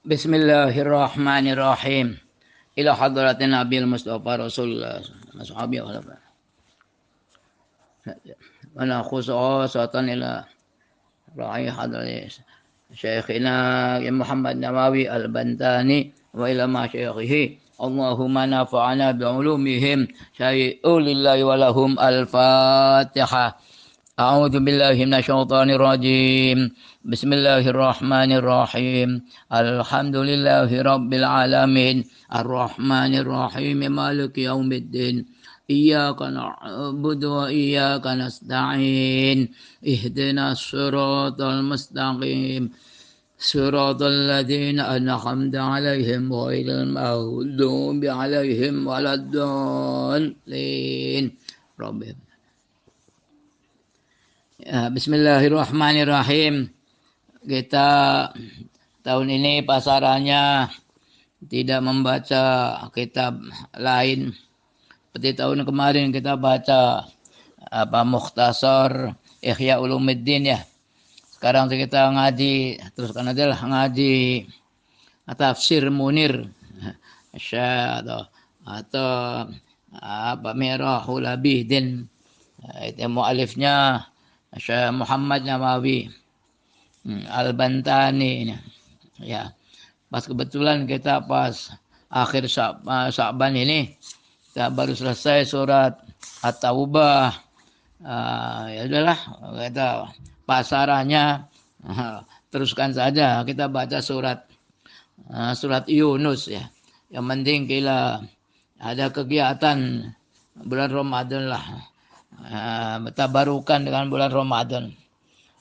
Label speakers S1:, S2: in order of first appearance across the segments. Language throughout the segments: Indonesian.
S1: Bismillahirrahmanirrahim. Ila hadratin Nabil Mustafa Rasulullah Ashabi wa ala khusatan ila ra'i hadrati Syekhina Muhammad Nawawi Al-Bantani wa ila masyayikhihi Allahumma nafa'ana bi'ulumihim syai'u lillahi wa lahum al-Fatihah. A'udzu billahi minasyaitonir rajim. Bismillahirrahmanirrahim. Alhamdulillahi rabbil alamin. Arrahmanir rahim. Maliki yaumiddin. Iyyaka na'budu wa iyyaka nasta'in. Ihdinas siratal mustaqim. Siratal ladzina an'amta 'alaihim ghairil maghdubi 'alaihim waladdallin. Rabbi. Ya, bismillahirrahmanirrahim. Kita tahun ini pasarannya tidak membaca kitab lain. Seperti tahun kemarin kita baca Mukhtasar Ihya Ulumuddin ya. Sekarang kita ngaji teruskan aja lah ngaji Tafsir Munir atau Mirahul Abidin. Itu mu'alifnya Syekh Muhammad Nawawi Al-Bantani ya. Pas kebetulan kita pas akhir Sya'ban ini kita baru selesai surat At-Taubah. Ya udahlah kita pasarannya teruskan saja kita baca surat Yunus ya. Yang penting kita ada kegiatan bulan Ramadan lah. Tabarukan dengan bulan Ramadan.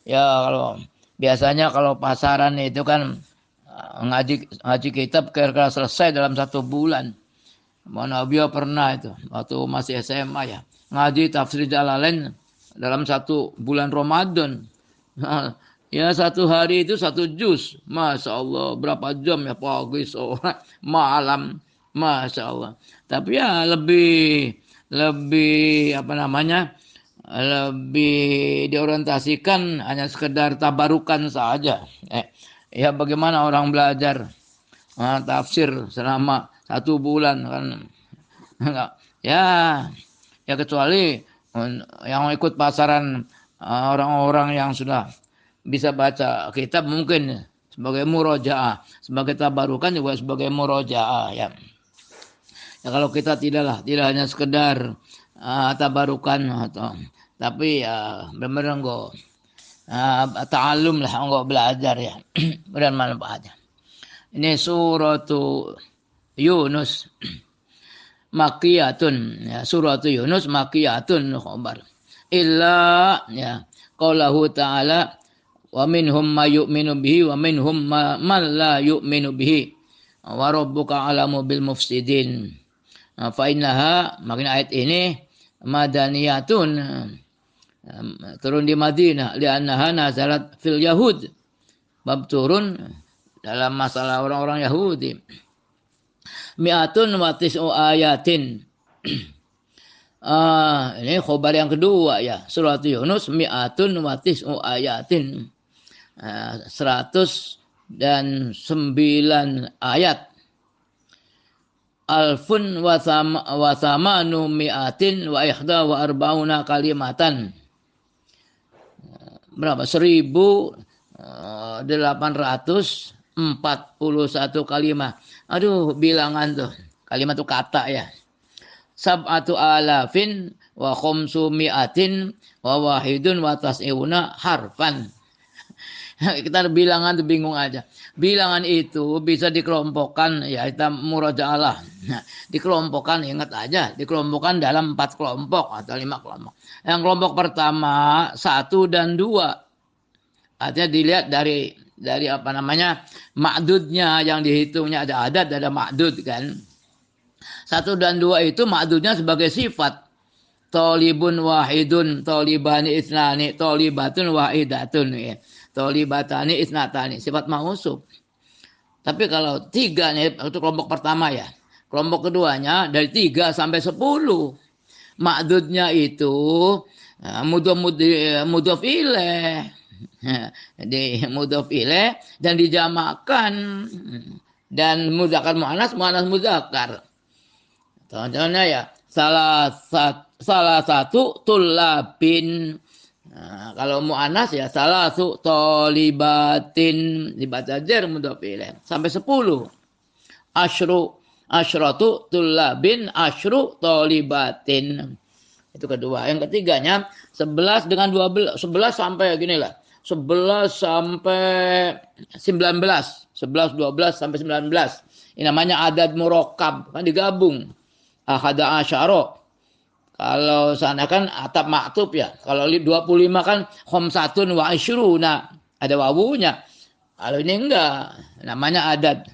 S1: Ya kalau biasanya kalau pasaran itu kan ngaji kitab kira-kira selesai dalam 1 bulan. Nabi pernah itu waktu masih SMA ya ngaji tafsir Jalalain dalam 1 bulan Ramadan. Ya 1 hari itu 1 juz. Masya Allah berapa jam ya pagi sore malam. Masya Allah. Tapi ya lebih lebih diorientasikan hanya sekedar tabarukan saja. Ya bagaimana orang belajar tafsir selama 1 bulan kan? Ya kecuali yang ikut pasaran orang-orang yang sudah bisa baca kitab mungkin sebagai murojaah, sebagai tabarukan juga sebagai murojaah ya. Ya kalau kita tidak hanya sekedar tabarukan tapi ya benar-benar ta'allum lah belajar ya. Benar manfaatnya. Ini surat Yunus Makkiyatun ya, surat Yunus Makkiyatun khabar. Illa ya qaulahu ta'ala wa minhum may yu'minu bihi wa minhum man la yu'minu bihi wa rabbuka alamu bil mufsidin. Fa'innaha makna ayat ini madaniyatun turun di Madinah li'annaha nazalat fil yahud bab turun dalam masalah orang-orang Yahudi. Mi'atun wa tis'u ayatin. Ini khobar yang kedua ya surat Yunus mi'atun wa tis'u ayatin. 109 ayat. Alfun wa thamanu mi'atin wa ihda wa arba'una kalimatan. Berapa? 1841 kalimat. Aduh bilangan tuh. Kalimat tuh kata ya. Sab'atu alafin wa khumsu mi'atin wa wahidun wa tas'iuna harfan. Kita bilangan tuh bingung aja. Bilangan itu bisa dikelompokkan ya kita murojaah. Nah, dikelompokkan ingat aja, dikelompokkan dalam 4 kelompok atau 5 kelompok. Yang kelompok pertama 1 dan 2. Artinya dilihat dari ma'dudnya yang dihitungnya ada adat ada ma'dud kan. 1 dan 2 itu ma'dudnya sebagai sifat. Tolibun wahidun, tolibani isnani, tolibatun wahidatun ya. Tolibatani isnatani sifat mausuf. Tapi kalau 3 nih itu kelompok pertama ya. Kelompok keduanya dari 3 sampai 10. Ma'dudnya itu mudhof ilaih. Di mudhof ilaih dan dijamakkan dan mudzakkar muannas mudzakkar. Contohnya ya salah satu tulabin. Nah, kalau muannas ya salah satu tolibatin dibaca jar mudhof ilaih sampai 10. Asyratu tulabin asyru tolibatin. Itu kedua. Yang ketiganya 11 dengan 12, 11 sampai gini lah. 11 sampai 19. 11, 12 sampai 19. Ini namanya adad murakkab, kan digabung. Ahada asyara. Kalau sana kan atap maktub ya. Kalau 25 kan khamsatun wa isyruna. Ada wawunya. Kalau ini enggak. Namanya adad.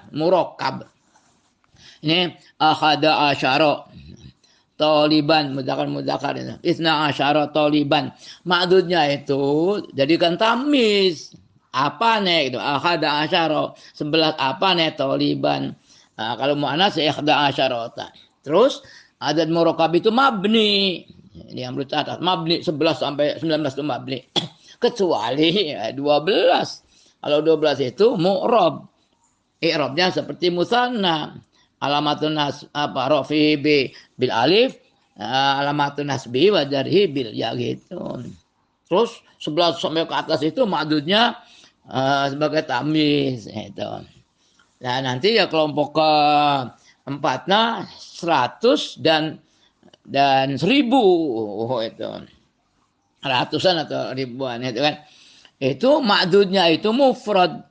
S1: Murakkab. Ini ahada asyara. Taliban mudzakkar itu. Isna asyara taliban. Maksudnya itu jadikan tamis. Apa nih itu? Ahada asyara. 11 apa nih taliban. Nah, kalau muannas ihda asyarata. Terus adad murakkab itu mabni. Ini yang berarti atas mabni 11 sampai 19 itu mabni. Kecuali 12. Kalau 12 itu mu'rab. I'rabnya seperti musanna. Alamatun rafi bil alif, alamatun nasbi wa jarhi bil ya gitu. Terus 11 sampai ke atas itu maksudnya sebagai tamis itu. Nah, nanti ya kelompok keempatnya 100 dan 1000 itu. Ratusan atau ribuan itu kan. Itu maksudnya itu mufrad.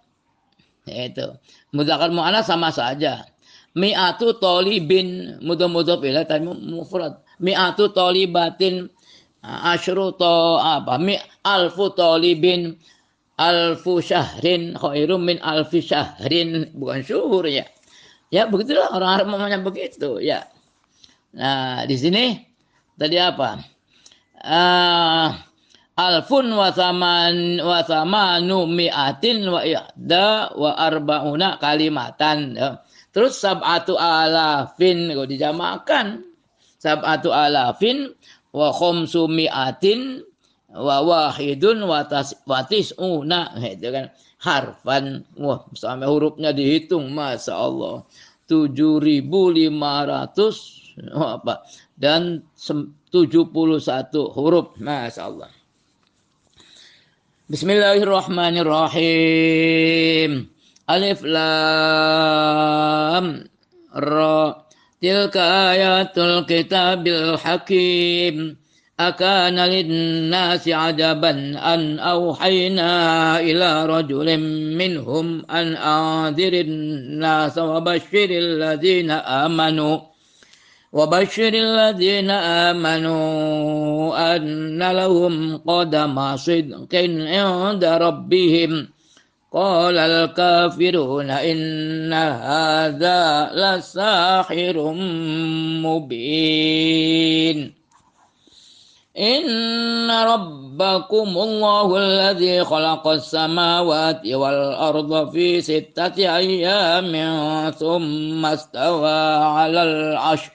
S1: Itu. Mudzakkar muannas sama saja. Mi'atu talibin mudhof ilaih tadi mufrad. Mi'atu talibatin asyru alfu talibin alfu syahrin khairum min alfi syahrin, bukan syuhur ya. Ya begitulah orang Arab namanya begitu ya. Nah, di sini tadi apa? Alfun wa samanu mi'atin wa ihda wa arba'una kalimatan. Terus sab'atu alafin kalau dijamakan sab'atu alafin wa khamsu mi'atin wa wahidun wa tis'una itu kan harfan. Wah, sampai hurufnya dihitung Masya Allah 7.500 apa dan 71 huruf Masya Allah. Bismillahirrahmanirrahim. Alif lam ra tilka ayatul kitabil hakim akana lin-nasi ajaban an auhayna ila rajulin minhum an anzirin nas wa basyiril ladzina amanu anna lahum qadama sidqin 'inda rabbihim. Qala al-kafiruna inna hadza lasahirun mubin. Inna rabbakumullahu alladzi khalaqas samawati wal arda fi sittati ayyamin thumma istawa 'alal 'arsy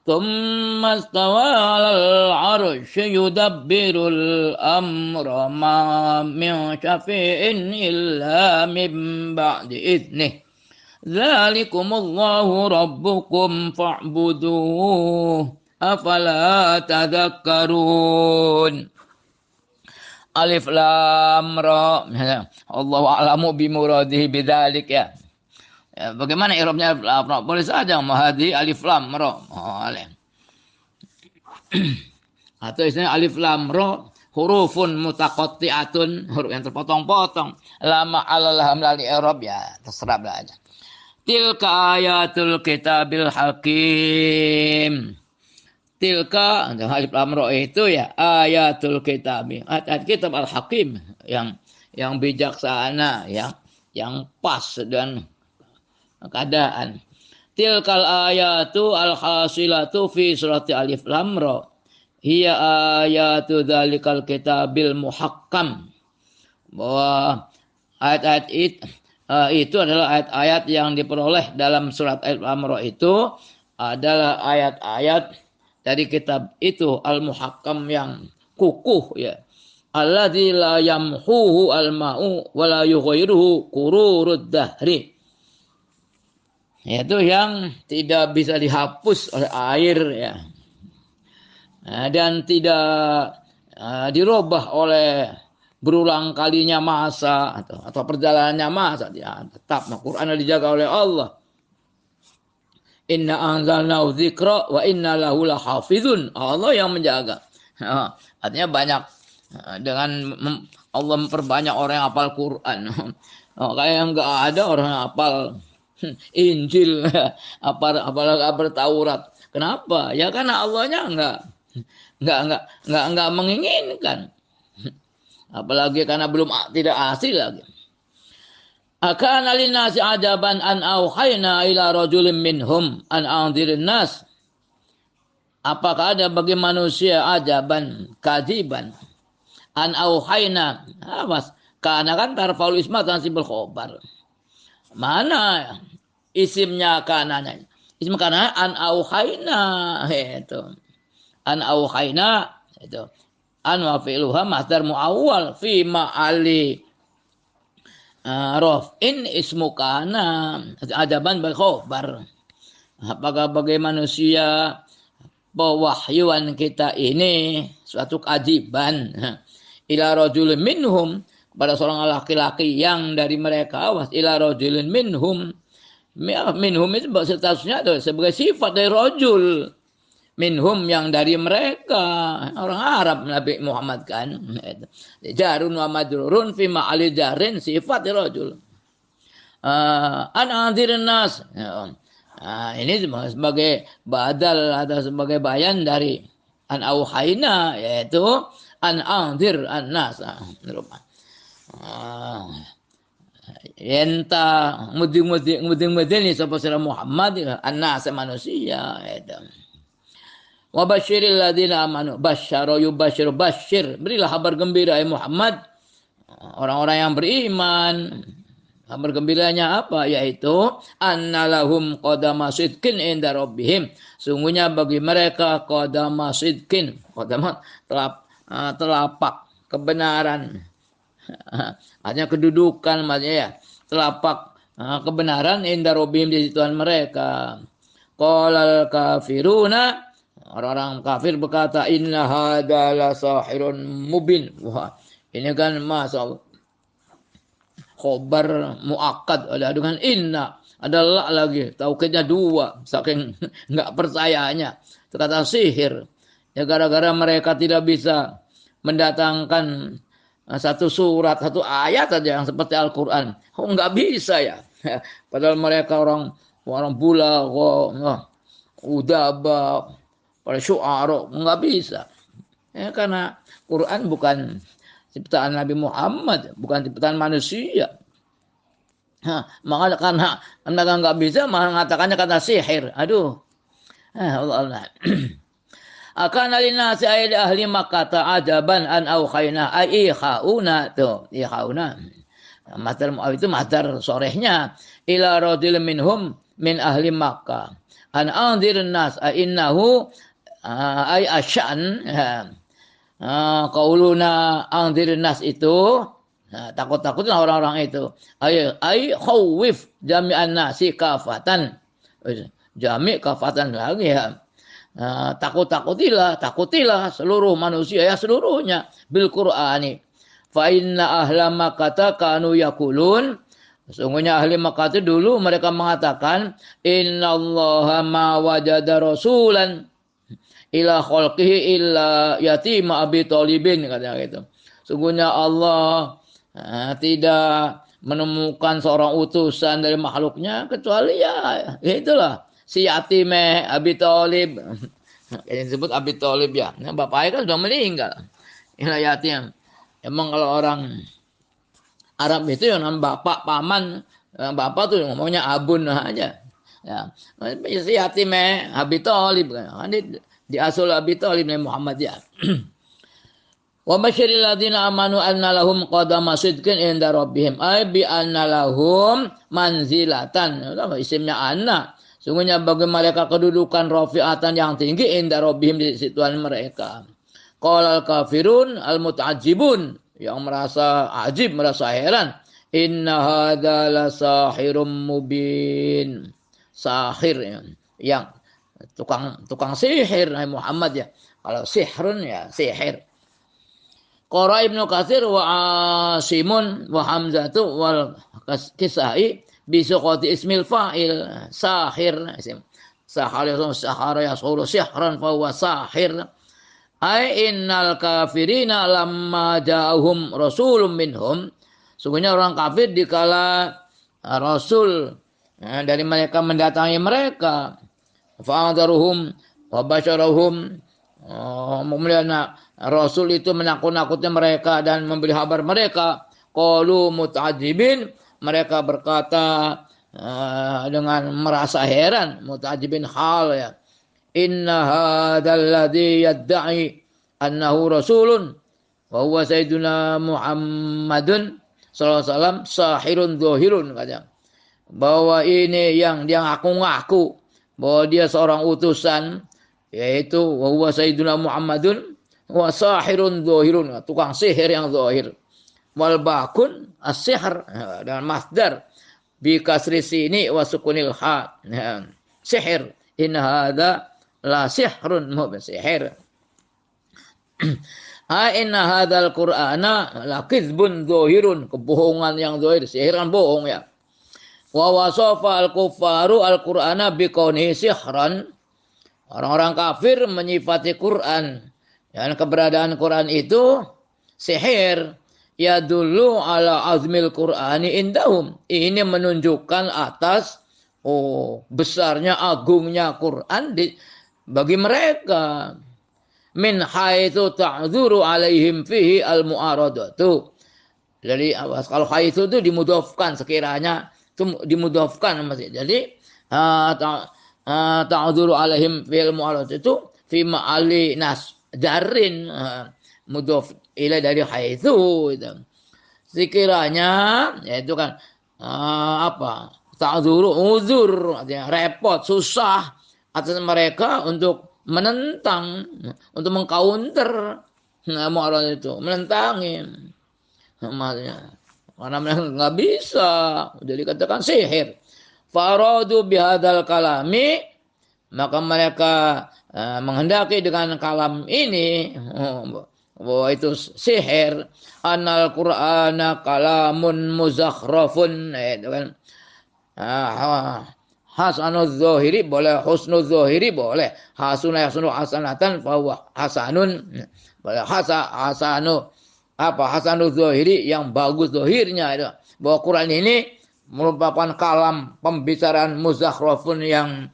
S1: ثم استوى على العرش يدبر الأمر ما من شفيع إلا من بعد إذنه ذلكم الله ربكم فاعبدوه أفلا تذكرون. Alif lam ra. Allahu a'lamu bimuradihi bidzalik ya. Ya, bagaimana i'rabnya alif lam ra? Boleh saja mahadi alif lam ra. Atau istilahnya alif lam ra hurufun mutaqatti'atun, huruf yang terpotong-potong. Lama alal hamlal i'rab ya terserah aja. Tilka ayatul kitabil hakim. Tilka alif lam ra itu ya ayatul kitab. Ayat kitab al-hakim yang bijaksana ya, yang pas dan keadaan. Tilkal ayatu al-hasilatu fi surati alif lam ra. Hiya ayatu dzalikal kitabil muhakkam. Bahwa ayat-ayat itu adalah ayat-ayat yang diperoleh dalam surat alif lam ra itu adalah ayat-ayat dari kitab itu al-muhakkam yang kukuh ya. alladzi la yamhuhu al-ma'u wa la yughayyiruhu qururud dahri. Yaitu yang tidak bisa dihapus oleh air ya. Dan tidak dirubah oleh berulang kalinya masa atau perjalanannya masa. Ya, tetap Al-Quran dijaga oleh Allah. Inna anzalnahu dzikra wa inna lahu lahafizun. Allah yang menjaga. Artinya banyak dengan Allah memperbanyak orang yang hafal Quran. Kayak enggak ada orang yang hafal Injil, apalagi Taurat. Kenapa? Ya karena Allahnya enggak menginginkan. Apalagi karena belum tidak asli lagi. Akana linnasi ajaban an auhayna ila rajulin minhum an anzirin nas. Apakah ada bagi manusia ajaban, kajiban an auhayna? Mas, karena kan tarfaul isma tansibul khobar. Mana isimnya kananya? Isim kana an auhayna itu. An auhayna itu. An wa fi'luha masdar muawwal fi ma'ali raf'in ismu kana ajaban bil khobar. Apakah bagi manusia pewahyuan kita ini suatu keajaiban ila rajulin minhum kepada seorang laki-laki yang dari mereka ila rajulin minhum itu statusnya sebagai sifat dari rajul minhum yang dari mereka orang Arab Nabi Muhammad kan jarun wa majrurun fi ma'ali jarin sifat rajul an anzirin nas ini sebagai badal atau sebagai bayan dari an auhayna yaitu an anzir an nas enta muding ini sapa sira Muhammad an nas manusia itu. Wa basyiril ladzina amanu basyara yubasyiru basyir berilah kabar gembira ya Muhammad orang-orang yang beriman. Kabar gembiranya apa? Yaitu annalahum qadama sidqin inda rabbihim. Sungguhnya bagi mereka qadama sidqin, qadama telapak kebenaran. Artinya kedudukan maksudnya ya, telapak kebenaran inda rabbihim di Tuhan mereka. Qalal kafiruna, orang-orang kafir berkata inna hadza la sahirun mubin. Wah, ini kan masalah khobar muakkad ada dengan inna adalah lagi taukidnya dua saking enggak percayanya itu kata sihir ya gara-gara mereka tidak bisa mendatangkan satu surat satu ayat saja yang seperti Al-Qur'an enggak bisa ya padahal mereka orang bulagha udaba para syu'ara enggak bisa ya karena Quran bukan ciptaan Nabi Muhammad, bukan ciptaan manusia. Maka karena nggak bisa, mengatakannya kata sihir. Aduh, Allah. Akan alinasi ayat ahli Makkah ajaban an aukhayna ai khauna tuh, khauna. Masdar itu masdar sorehnya ila radil minhum min ahli Makkah. An anzirun nas innahu ay asyan. Qauluna anzirin nas itu takut-takutlah orang-orang itu ay khawif jami'an nasi kafatan jami' kafatan lagi ya takutilah seluruh manusia ya seluruhnya bil Qur'ani fa inna ahla Makkah kanu yaqulun sesungguhnya ahli Makkah itu dulu mereka mengatakan innallaha ma wajada rasulan ila khalqihi illa yatima Abi Thalibin katanya gitu. Sungguhnya Allah tidak menemukan seorang utusan dari makhluknya kecuali ya itulah si yatime Abi Thalib. Yang disebut Abi Thalib ya. Nah, bapaknya kan sudah meninggal. Inilah yatim. Emang kalau orang Arab itu yang namanya bapak paman, bapak tuh ngomongnya abun aja. Ya. Si yatime Abi Thalib kan. Di asul Abi Thalib Nabi Muhammad ya. Wa basyiril ladzina amanu anna lahum qadama sidqin inda rabbihim ay bi anna lahum manzilatan. Isimnya anna. Sungguhnya bagi mereka kedudukan rafi'atan yang tinggi inda rabbihim di Tuhan mereka. Qala al-kafirun al-muta'ajjibun, yang merasa ajib, merasa heran. Inna hadza la sahirun mubin. Sahir yang tukang sihir Muhammad ya. Kalau sihrun ya sihir. Qara Ibnu Katsir wa Asimun wa Hamzatu wal Kisai bi suqati ismil fa'il sahir. Sahara yasuru sihran fa huwa sahir. Ai innal kafirina lamma ja'ahum rasulun minhum. Sungguhnya orang kafir dikala rasul dari mereka mendatangi mereka, fa'adharuhum wa basyarahum, kemudian rasul itu menakut-nakuti mereka dan memberi kabar mereka. Qalu muta'ajjibin, mereka berkata dengan merasa heran, muta'ajjibin hal ya. Inna hadzal ladzi yad'i annahu rasulun wa huwa sayyiduna Muhammadun sallallahu alaihi wasallam sahirun dzahirun, katanya. Bahwa ini yang dia ngaku-ngaku bahwa dia seorang utusan, yaitu wa huwa sayyiduna Muhammadun wa sahirun dzahirun, tukang sihir yang zahir. Wal bakun as-sihr dengan masdar bi kasri sini wa sukunil ha. Sihir. In hadza la sihrun mubin, sihir. Inna hadzal qur'ana la kizbun dzahirun, kebohongan yang zahir, sihir kan bohong ya. Wa wasafa al-kuffaru al-qur'ana bi kaunihi sihran. Orang-orang kafir menyifati Quran dan keberadaan Quran itu sihir. Ya dulu ala azmil Qur'ani indahum. Ini menunjukkan atas besarnya, agungnya Quran bagi mereka. Min haitsu ta'dzuru alaihim fihi al-mu'aradatu. Jadi kalau haitsu itu dimudhafkan, sekiranya itu dimudhafkan masih. Jadi ta'dzuru alaihim fihi al-mu'aradatu itu fi ma'ali nas jarin, mudhaf ila dari haitsu itu. Sekiranya yaitu kan ta'dzuru uzur, artinya repot, susah atas mereka untuk menentang, untuk mengcounter mu'arad itu, menentangi. Maksudnya karena mereka nggak bisa, jadi dikatakan sihir. Faradu bihadzal kalami, maka mereka menghendaki dengan kalam ini bahwa itu sihir. Anal Qur'ana kalamun muzakhrafun, itu kan. Hasanul zahiri boleh, husnul zahiri boleh, hasunu hasanatan fahuwa hasanun boleh, hasanu hasanul zahiri yang bagus zahirnya itu. Bahwa Quran ini merupakan kalam pembicaraan muzakhrafun yang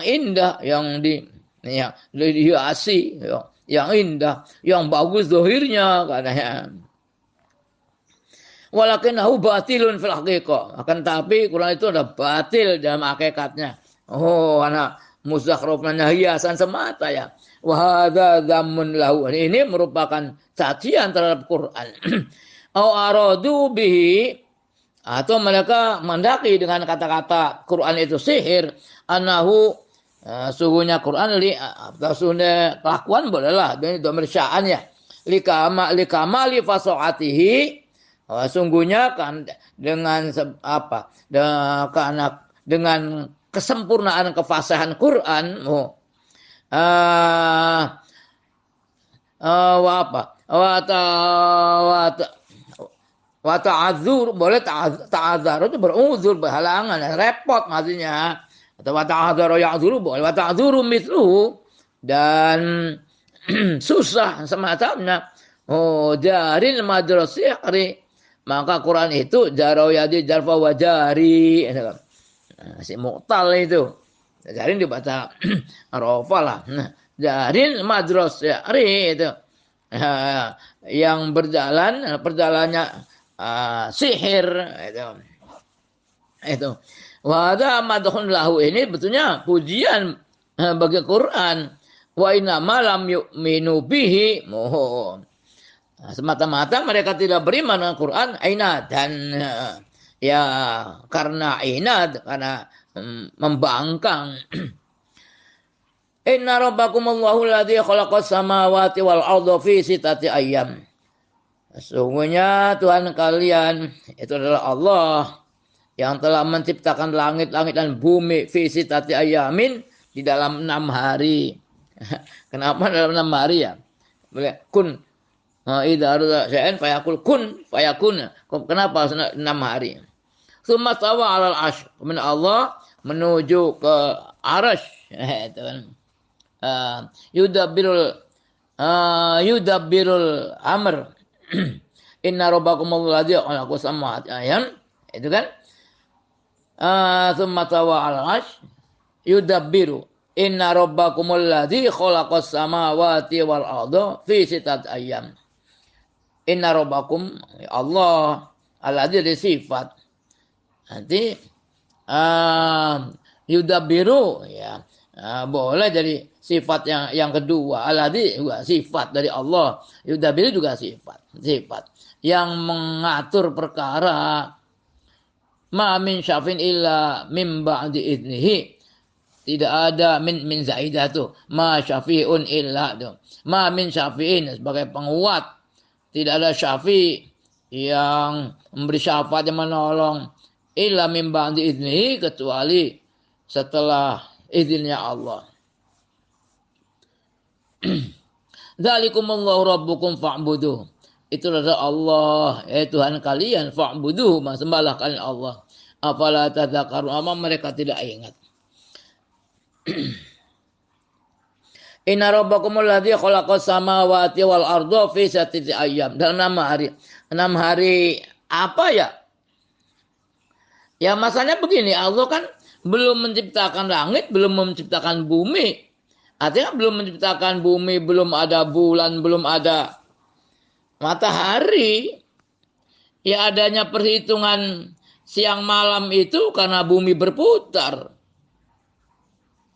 S1: indah, yang dihiasi, yang indah, yang bagus zahirnya katanya. Walakinahu batilun fil haqiqah. Akan tapi Quran itu ada batil dalam hakikatnya. Anak muzakhrafnya hiasan semata ya. Wa hadza dzammun lahu. Ini merupakan cacian terhadap Quran. Au aradu bihi, atau mereka mendaki dengan kata-kata Quran itu sihir. Anahu sungguhnya Quran sungguhnya kelakuan bolehlah, ini domir sya'an ya. Likamali fasohatihi, sungguhnya kan dengan dengan kesempurnaan kefasahan Quran, wa ta'adzur, boleh ta'adzar itu beruzur, berhalangan, repot maksudnya. Atau wa ta'adzar ya'dzuru boleh, wa ta'dzuru mithluhu, dan susah semacamnya. Jaril madrasihri, maka Quran itu jaroyadi jarfa wa jari, si muqtal itu. Jarin dibaca rofa lah. Jaril madrasihri itu yang berjalan, perjalanannya sihir itu. Wa hadza madhun lahu, ini betulnya pujian bagi Quran. Wa inna ma lam yu'minu bihi, semata-mata mereka tidak beriman dengan Quran inad, dan ya karena inad, karena membangkang. Inna rabbakumullahu alladzi khalaqas samawati wal arda fi sittati ayyam. Sesungguhnya Tuhan kalian itu adalah Allah yang telah menciptakan langit-langit dan bumi fi sittati ayyamin di dalam 6 hari. Kenapa dalam 6 hari ya? Kun idza arada syai'an fayakul kun fayakun. Kenapa 6 hari? Tsumma tawa 'alal 'arsy. Kemudian Allah menuju ke arasy. Itu kan. Yudabbirul amr. Inna rabbakumul ladzi khalaqas samawati ayam. Itu kan. Tsumma tawa 'alal 'arsy yudabbiru. Inna rabbakumul ladzi khalaqas samawati wal arda fi sittati ayyam. Inna rabbakum Allah alladzi ada sifat. Nanti yudabbiru ya. Boleh jadi sifat yang kedua. Alladzi juga sifat dari Allah. Yudabbiru juga sifat yang mengatur perkara. Ma min syafin illa min ba'di idnihi. Tidak ada min zaidah tuh. Ma syafi'un illa tuh. Ma min syafi'in sebagai penguat. Tidak ada syafi' yang memberi syafaat yang menolong. Illa min ba'di idnihi kecuali setelah izinnya Allah. Dzalikumullahu rabbukum fa'buduh. Itu adalah Allah, Tuhan kalian, fa'buduh, sembahlah kalian Allah. Afala tadzakarun, apa mereka tidak ingat. Inna rabbakumul ladzi khalaqas samawati wal arda fi sittati ayyam. Dalam 6 hari. 6 hari apa ya? Ya masalahnya begini, Allah kan belum menciptakan langit, belum menciptakan bumi. Artinya belum menciptakan bumi, belum ada bulan, belum ada matahari. Ya adanya perhitungan siang malam itu karena bumi berputar.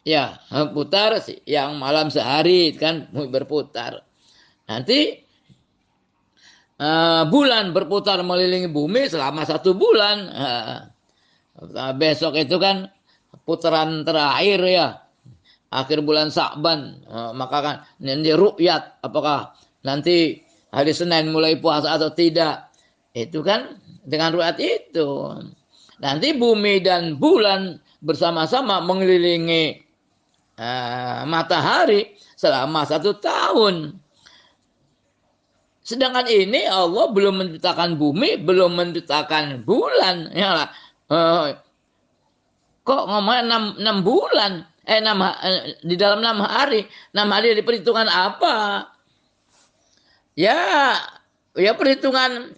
S1: Ya, putar siang malam sehari kan bumi berputar. Nanti bulan berputar mengelilingi bumi selama 1 bulan. Besok itu kan putaran terakhir ya. Akhir bulan Sa'ban. Maka kan nanti ru'yat. Apakah nanti hari Senin mulai puasa atau tidak. Itu kan dengan ru'yat itu. Nanti bumi dan bulan bersama-sama mengelilingi matahari selama 1 tahun. Sedangkan ini Allah belum menciptakan bumi, belum menciptakan bulan. Ya, kok ngomongnya 6 bulan? 6 di dalam 6 hari. 6 hari diperhitungkan apa? Ya perhitungan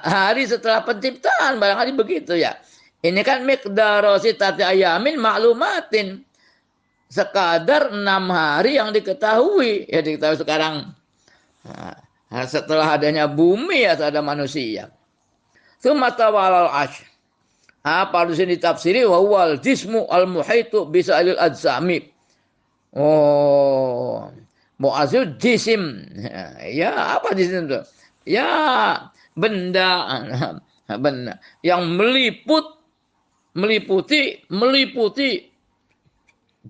S1: hari setelah penciptaan, barangkali begitu ya. Ini kan miqdaru sittati ayamin maklumatin. Sekadar 6 hari yang diketahui. Ya diketahui sekarang. Setelah adanya bumi ya ada manusia. Tsumma tawalal ash. Apa di sini ditafsiri wa wal jismu al muhitu bisa alil adzami. Oh. Mu'azil jisim. Ya apa di sini tuh? Ya benda yang meliputi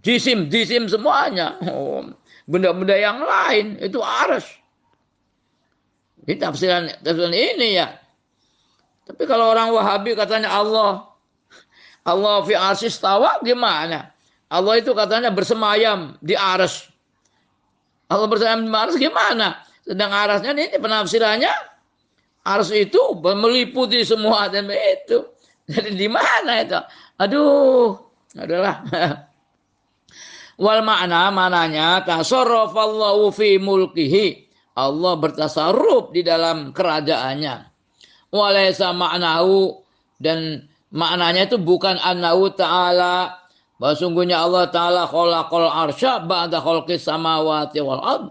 S1: jisim semuanya. Benda-benda yang lain itu arsy. Ini tafsiran ini ya. Tapi kalau orang Wahabi katanya Allah fi arsy istawa gimana? Allah itu katanya bersemayam di arsy. Allah bersemayam di arsy gimana? Sedang arasnya ini penafsirannya arsy itu meliputi semua dan itu. Jadi di mana itu? Aduh, adalah wal mananya tasarrafallahu fi mulkihi. Allah bertasarruf di dalam kerajaannya. Walaysa ma'nahu, dan maknanya itu bukan annahu ta'ala, bahwa sungguhnya Allah Ta'ala khalaqal arsya ba'da khalqis samawati wal ard.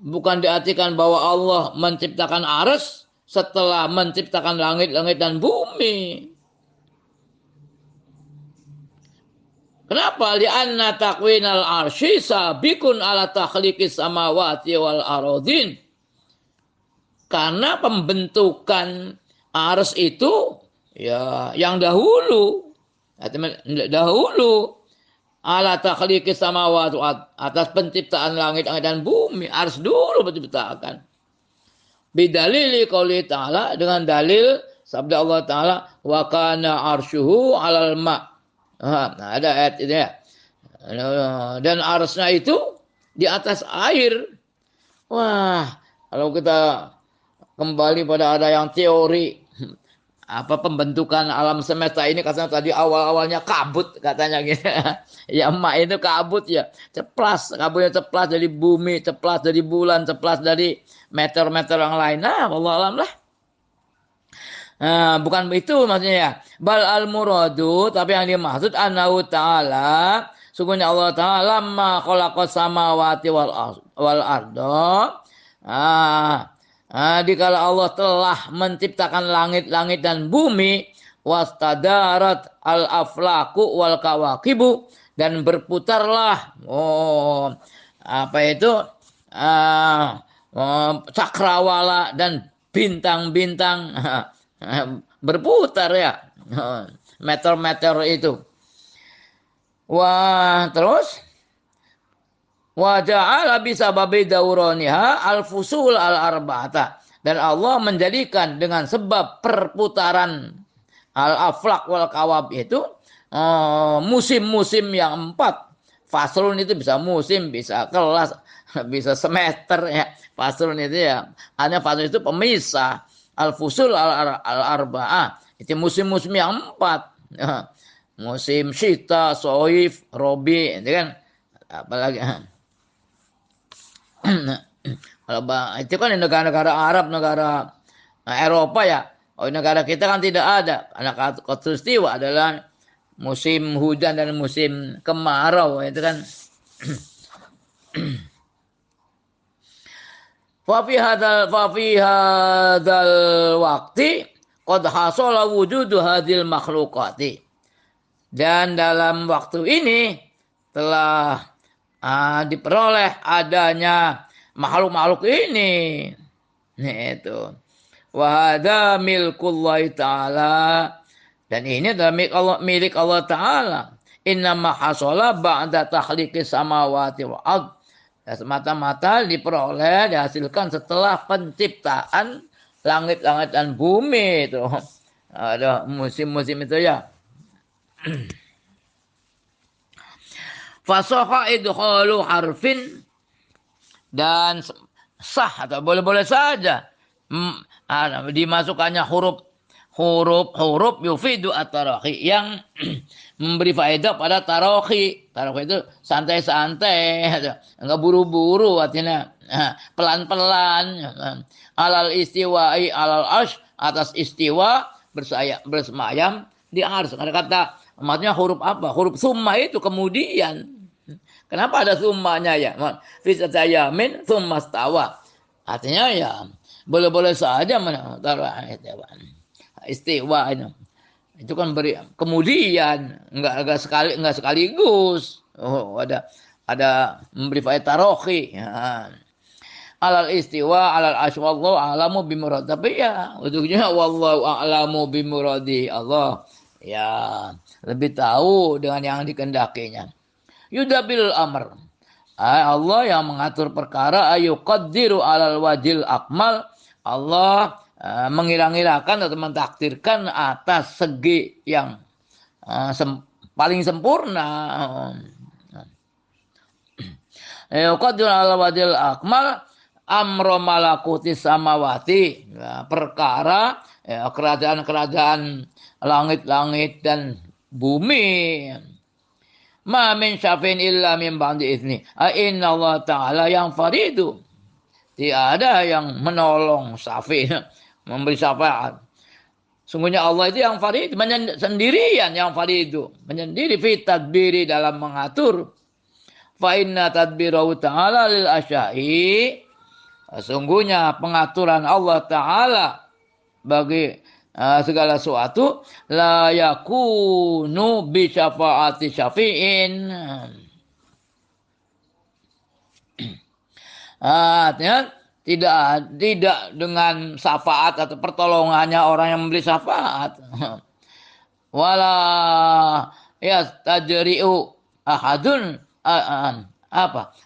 S1: Bukan diartikan bahwa Allah menciptakan arsy setelah menciptakan langit-langit dan bumi. Kenapa? Li'anna takwinal arsy sabiqun ala takhliqis samawati wal aradin. Karena pembentukan arsy itu ya yang dahulu ala takhliqis samawati atas penciptaan langit dan bumi. Ars dulu menciptakan. Bidalili qauli ta'ala, dengan dalil sabda Allah Ta'ala, wa kana arsyuhu 'alal ma'. Nah, ada ayat ini ya. Dan arsnya itu di atas air. Wah, kalau kita kembali pada ada yang teori apa pembentukan alam semesta ini, katanya tadi awal-awalnya kabut katanya gitu. Ya emak itu kabut ya, ceplas, kabutnya ceplas dari bumi, ceplas dari bulan, ceplas dari meter-meter yang lain. Nah, wallahu alam lah. Nah, bukan itu maksudnya ya. Bal al muradu, tapi yang dimaksud annahu ta'ala, sungguhnya Allah Ta'ala ma khalaqas samawati wal ardo. Dikala Allah telah menciptakan langit-langit dan bumi, wastadarat al-aflaku wal kawakibu, dan berputarlah cakrawala dan bintang-bintang berputar ya, meter-meter itu. Wah, terus wa ja'ala bisababi dauraniha al-fusul al-arba'ata, dan Allah menjadikan dengan sebab perputaran al-aflak wal kawab itu musim-musim yang 4. Faslun itu bisa musim, bisa kelas, bisa semester ya. Faslun itu ya, hanya faslun itu pemisah. Al-fusul al-arba'ah itu musim-musim yang 4. Musim syita, soif, robi, itu kan apalagi. Itu kan di negara-negara Arab, negara Eropa ya. Oh, negara kita kan tidak ada. Anak khatulistiwa adalah musim hujan dan musim kemarau, itu kan. Fa fi hadzal waqti qad hasala wujudu hadhil makhluqati. Dan dalam waktu ini telah diperoleh adanya makhluk-makhluk ini. Itu. Wa hadza milkullahi ta'ala, dan ini adalah milik Allah Ta'ala. Inna ma hasala ba'da takhliqis samawati wal ard. Ya, semata-mata diperoleh, dihasilkan setelah penciptaan langit-langit dan bumi itu. Ada musim-musim itu ya. Fasoha idkhalu harfin, dan sah atau boleh-boleh saja dimasukkannya huruf yufidu at-tarahi, yang memberi faedah pada tarahi. Tarahi itu santai-santai, enggak buru-buru, artinya pelan-pelan. Alal istiwa'i alal arsh, atas istiwa bersemayam di arsy. Ada kata maksudnya huruf apa? Huruf summa itu kemudian. Kenapa ada summanya ya? Fi yamin summa stawa. Artinya ya boleh-boleh saja taruh istiwa itu. Itu kan beri kemudian, enggak sekaligus. Oh, ada memberi faedah tarohi. Ya. Alal istiwa alal aswallahu a'lamu bimurad. Tapi ya ujungnya wallahu a'lamu bimuradi. Allah ya lebih tahu dengan yang dikendakinya. Yudabil amr. Allah yang mengatur perkara, ayuqaddiru alal wajil akmal. Allah mengira-ngirakan atau mentakdirkan atas segi yang paling sempurna. Ayuqaddiru alal wajil akmal amro malakutis samawati. Perkara kerajaan-kerajaan langit-langit dan bumi. Ma min syafin illa min ba'di izni. Inna Allah Ta'ala yang faridu. Tidak ada yang menolong syafi, memberi syafaat. Sungguhnya Allah itu yang farid, sendirian yang faridu. Menyendiri fi tadbiri, dalam mengatur. Fa inna tadbirahu ta'ala lil asya'i. Sungguhnya pengaturan Allah Ta'ala bagi segala sesuatu la yakunu bi syafaati syafi'in. Artinya tidak dengan syafaat atau pertolongannya orang yang memberi syafaat. Wala ya tajri'u ahadun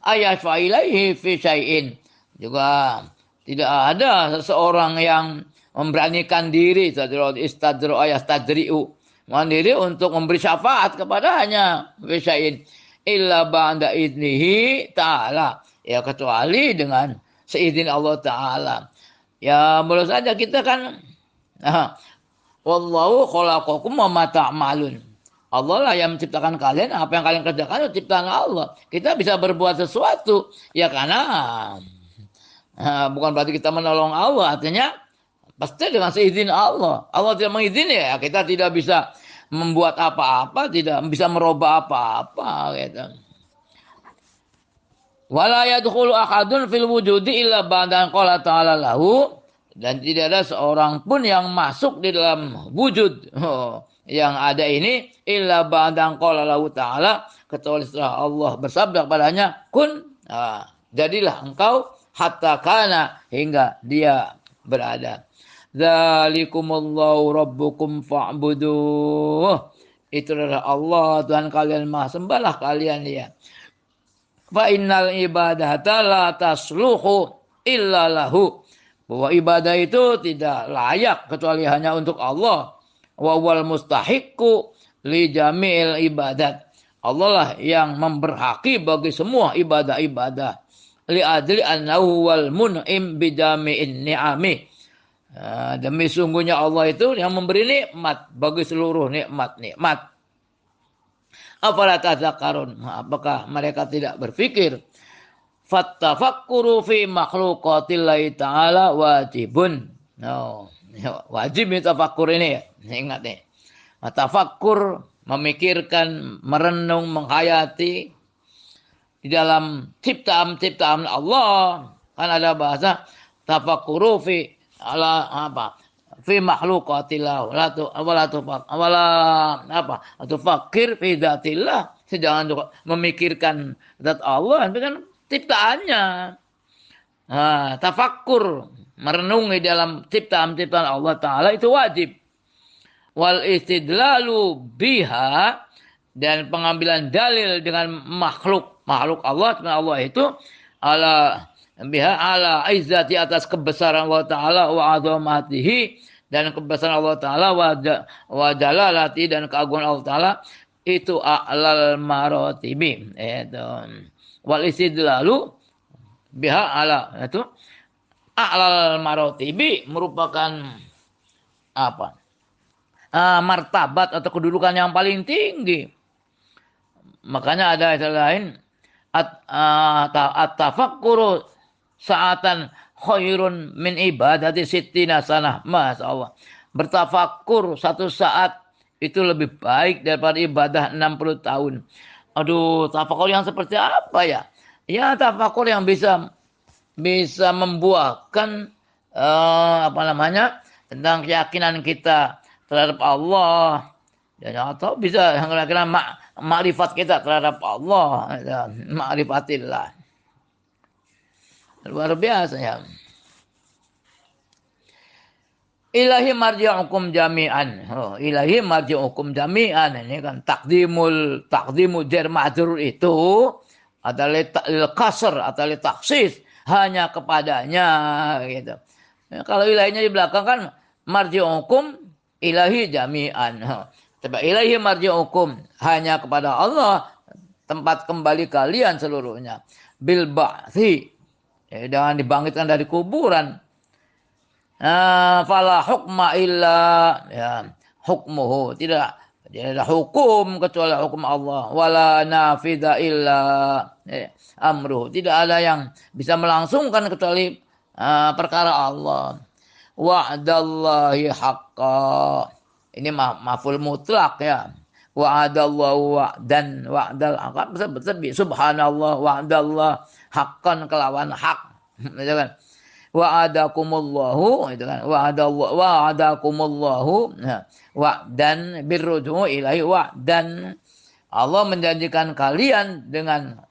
S1: ayashfa ilaihi fi syai'in. Juga tidak ada seseorang yang memberanikan diri mandiri untuk memberi syafaat kepadanya fi syai'in illa ba'da idnihi ta'ala, ya kecuali dengan seizin Allah taala. Ya menurut saja kita kan wallahu khalaqakum wa ma ta'malun. Allah lah yang menciptakan kalian, apa yang kalian kerjakan itu ciptaan Allah. Kita bisa berbuat sesuatu ya karena bukan berarti kita menolong Allah, artinya pasti dengan seizin Allah. Allah tidak mengizinkan ya kita tidak bisa membuat apa-apa, tidak bisa merubah apa-apa gitu. Wala yadkhulu ahadun fil wujudi illa ba'da qala ta'ala lahu, dan tidak ada seorang pun yang masuk di dalam wujud yang ada ini illa ba'da qala lahu ta'ala, kecuali setelah Allah bersabda kepadanya kun, jadilah engkau, hatta kana, hingga dia berada. Dzalikumullahu rabbukum fa'buduh. Itu adalah Allah Tuhan kalian, maha sembahlah kalian dia. Fa innal ibadata la tasluhu illa lahu. Bahwa ibadah itu tidak layak kecuali hanya untuk Allah. Wa wal mustahiqqu li jami'il ibadat. Allah lah yang memberhaki bagi semua ibadah-ibadah. Li adli annahu wal mun'im bi jami'in ni'ami. Demi sungguhnya Allah itu yang memberi nikmat bagi seluruh nikmat-nikmat. Afala tadzakkarun, apakah mereka tidak berpikir? Fattafakkuru fi makhluqatillahi ta'ala wajibun. Wajib tafakkur ini ya. Ingat nih. Tafakkur, memikirkan, merenung, menghayati di dalam ciptaan-ciptaan Allah. Kan ada bahasa tafakkuru fi fi makhluqatillah atau fakir fi dzatillah. Jangan juga memikirkan zat Allah, itu kan ciptaannya. Tafakkur, merenungi dalam ciptaan-ciptaan Allah taala itu wajib. Wal istidlalu biha, dan pengambilan dalil dengan makhluk Allah itu ala biha ala izzati, atas kebesaran Allah taala wa azamatihi, dan kebesaran Allah taala wa jalalati, dan keagungan Allah taala itu a'lal maratibi. Itu wal istidlalu biha ala, itu a'lal maratibi, merupakan martabat atau kedudukan yang paling tinggi. Makanya ada istilah lain, at-tafakkuru sa'atan khairun min ibadati sittina sanah. Masyaallah. Bertafakkur satu saat itu lebih baik daripada ibadah 60 tahun. Aduh, tafakkur yang seperti apa ya? Ya, tafakkur yang bisa membuahkan tentang keyakinan kita terhadap Allah, dan atau bisa kira-kira makrifat kita terhadap Allah, ma'rifatillah. Luar biasa ya. Ilahi marji'ukum jami'an. Ilahi marji'ukum jami'an. Ini kan takdimu jar ma'dzur itu adalah kasr atau taksis, hanya kepadanya gitu. Kalau ilahinya di belakang kan marji'ukum ilahi jami'an. Tapi ilahi marji'ukum, hanya kepada Allah tempat kembali kalian seluruhnya. Bil ba'thi, jangan dibangkitkan dari kuburan. Fala hukma illa hukmuhu, tidak ada hukum kecuali hukum Allah. Wala nafidha illa amruhu, tidak ada yang bisa melangsungkan kecuali perkara Allah. Wa'dallahi haqqa, ini maf'ul mutlak ya. Wa'adallahu wa'dan, wa'dal subhanallah, wa'dallah haqqan, kelawan hak. Gitu kan. Wa'adakumullahu, itu kan. Wa'adakumullahu wa'dan birruju ilahi wa'dan. Allah menjanjikan kalian dengan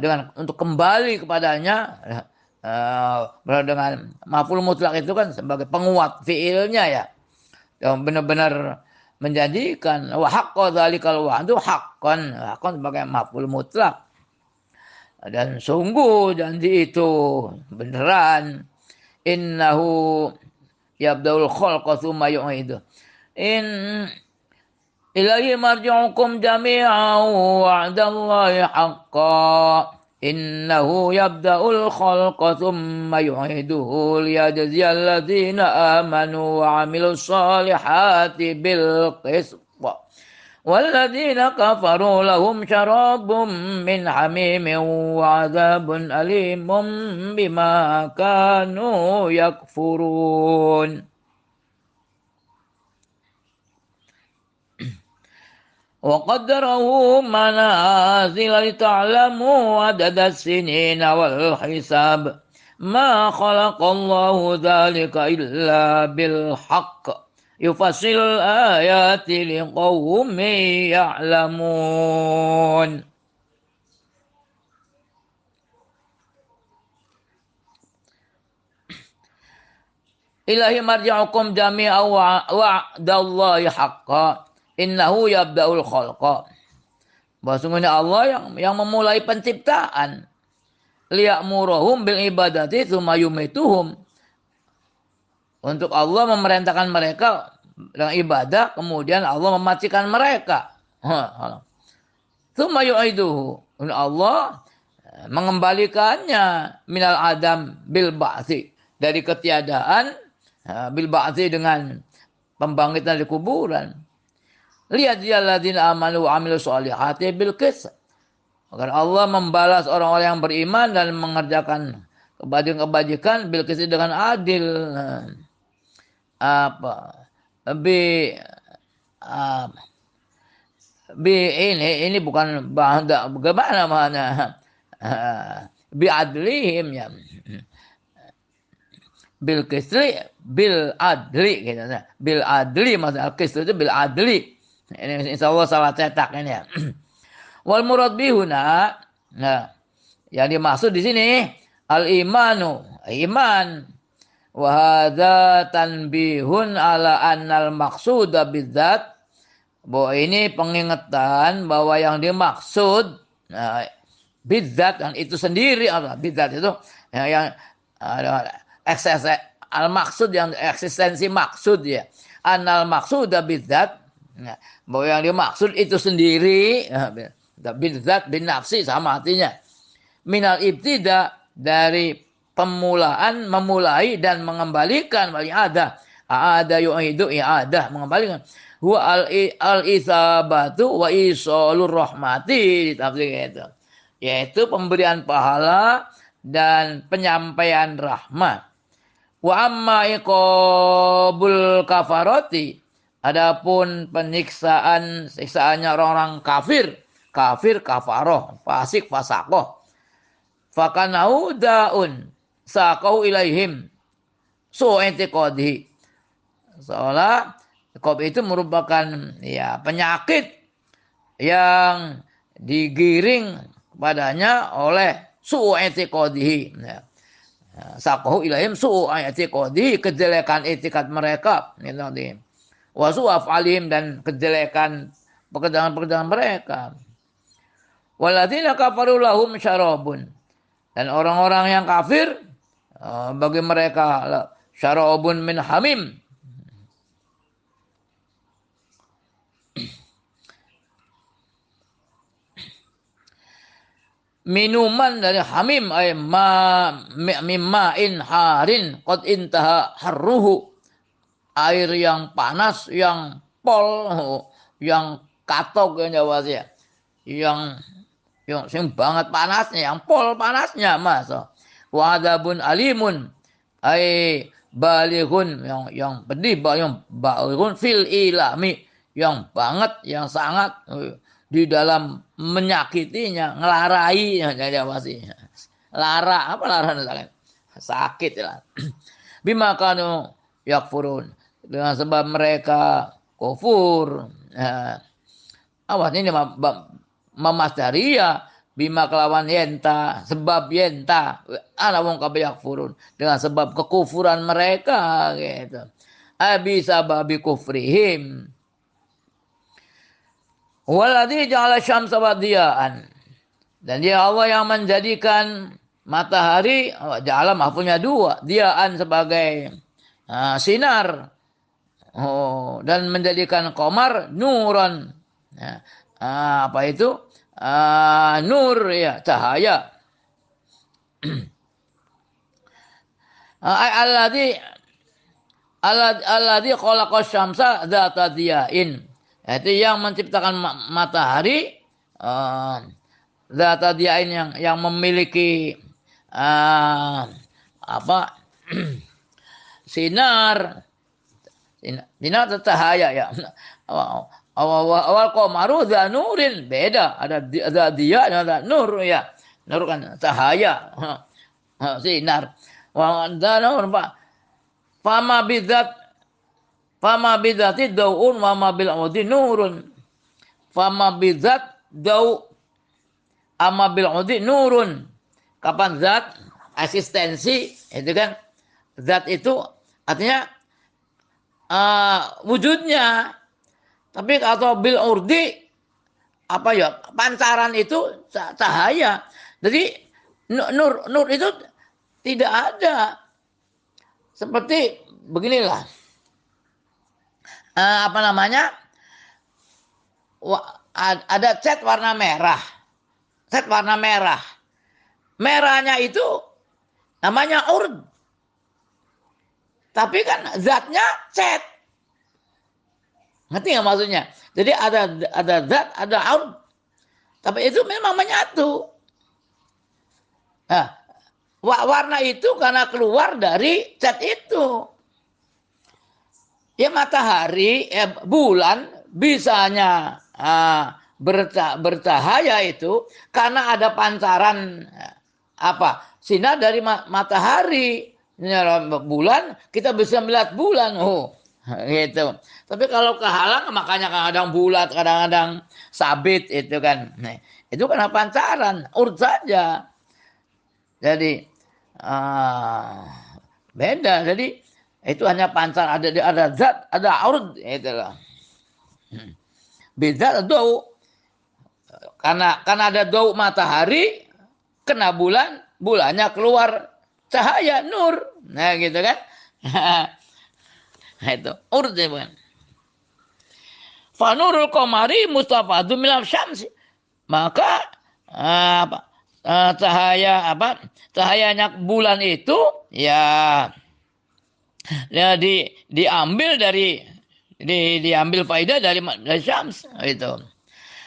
S1: dengan untuk kembali kepadanya. Dengan maf'ul mutlak itu kan sebagai penguat fiilnya ya. Yang benar-benar menjanjikan wa haqqa dzalikal wa'du haqqan sebagai maf'ul mutlak. Dan sungguh janji itu beneran. Innahu yabda'ul khalqa tsumma yu'idu. Ilahi marji'ukum jami'an wa'dallahi haqqan. Innahu yabda'ul khalqa thumma yu'iduhu liyajziyal ladzina amanu wa 'amilus shalihati bil qist. Walladzina kafaru lahum syarabun min hamimin wa 'adzabun alimun bima kanu yakfurun. وقدره منازل لتعلموا عدد السنين والحساب ما خلق الله ذلك إلا بالحق يفصل الآيات لقوم يعلمون. Ilahi marji'ukum jami'an wa'dallahi haqqan. Innahu yabda'ul khalqa. Bahwasanya Allah yang memulai penciptaan. Liya'muruhum bil ibadati tsumma yumituhum. Untuk Allah memerintahkan mereka dengan ibadah, kemudian Allah mematikan mereka. Tsumma yu'iduhu. Allah mengembalikannya minal adam bil ba'tsi, dari ketiadaan bil ba'tsi dengan pembangkitan dari kuburan. Lihat dia ladzina amanu wa 'amilus shalihati bil qist. Agar Allah membalas orang-orang yang beriman dan mengerjakan kebajikan bil qist dengan adil. Ini bukan bagaimana mana bi adlihim ya. Bil qistri bil adli gitu. Bil adli maksudnya qist itu bil adli. Ini insyaallah salah cetak ini ya. Wal murad bihuna, nah, yang dimaksud di sini al imanu, iman. Wa hadza tanbihun ala annal maqsuda bidzat, bahwa ini pengingetan bahwa yang dimaksud bidzat, dan itu sendiri apa bidzat itu yang al maksud, yang eksistensi maksud ya. Annal maqsuda bidzat, bahwa yang dimaksud itu sendiri, bidzat bin nafsi sama artinya. Minal ibtida, dari pemulaan, memulai dan mengembalikan, ada yu'idu i'adah, mengembalikan. Huwa al-isabatu wa isalur rahmati, ditafsir itu. Yaitu pemberian pahala dan penyampaian rahmat. Wa amma iqabul kafarati, adapun siksaannya orang-orang kafir, kafaroh, fasik, fasakoh. Fakanau daun sakau ilaihim su'intiqadhi. Seolah iqab itu merupakan ya penyakit yang digiring padanya oleh su'intiqadhi. Ya. Sakau ilaihim su'intiqadhi, kejelekan etikat mereka. Gitu. Wasu af'alim, dan kejelekan pekerjaan-pekerjaan mereka. Walladzina kafaru lahum syarabun, dan orang-orang yang kafir bagi mereka syarabun min hamim, minuman dari hamim, ay mimmain harin qad intaha harruhu, air yang panas, yang pol, yang katok ya Jawa sih, yang banget panasnya, yang pol panasnya mas. Wa adzabun alimun, ai balighun, yang pedih, yang balighun fil ilami, yang banget, yang sangat di dalam menyakitinya, ngelarai ya Jawa sih. Lara, apa lara sakit lah. Bima kanu yakfurun, dengan sebab mereka kufur. Awas ini mamasdaria bima kelawan yenta, sebab yenta ana wong kabeh yakfurun, dengan sebab kekufuran mereka gitu. Abi sababi kufrihim, Waladzi ja'ala syamsa wadiyaan. Dan dia Allah yang menjadikan matahari, ja'ala punya dua, diaan sebagai sinar. Dan menjadikan qamar nuran. Ya. Apa itu? Nur ya, cahaya. Alladzi khalaqas syamsa dzata diyain. Itu yang menciptakan matahari dzata diyain yang memiliki sinar cahaya ya. Awal qamaru nurin, beda, ada dia ada nur ya. Nur kan cahaya, sinar. Wa danur fama bidzati daun wa ma bil udi nurun. Fama bidzat dau ama bil udi nurun. Kapan zat eksistensi itu kan, zat itu artinya wujudnya. Tapi atau bil urdi apa ya, pancaran itu cahaya. Jadi nur itu tidak ada. Seperti beginilah. Ada cat warna merah. Cat warna merah. Merahnya itu namanya urd. Tapi kan zatnya cat. Ngerti nggak maksudnya? Jadi ada zat, ada urd. Tapi itu memang menyatu. Nah, warna itu karena keluar dari cat itu. Ya matahari, bulan bisanya bercahaya itu karena ada pancaran sinar dari matahari. Bulan kita bisa melihat bulan, gitu. Tapi kalau kehalang makanya kadang-kadang bulat, kadang-kadang sabit itu kan. Nah, itu karena pancaran, urd saja. Jadi beda. Jadi itu hanya pancar, ada zat, ada urd, itulah. Beda dau. Karena ada dau matahari kena bulan, bulannya keluar cahaya nur. Nah, gitu kan? Nah, itu urd ya, bukan. Fa nurul qamari mustafadun minal syamsi. Maka cahayanya bulan itu ya diambil faidah dari syams itu.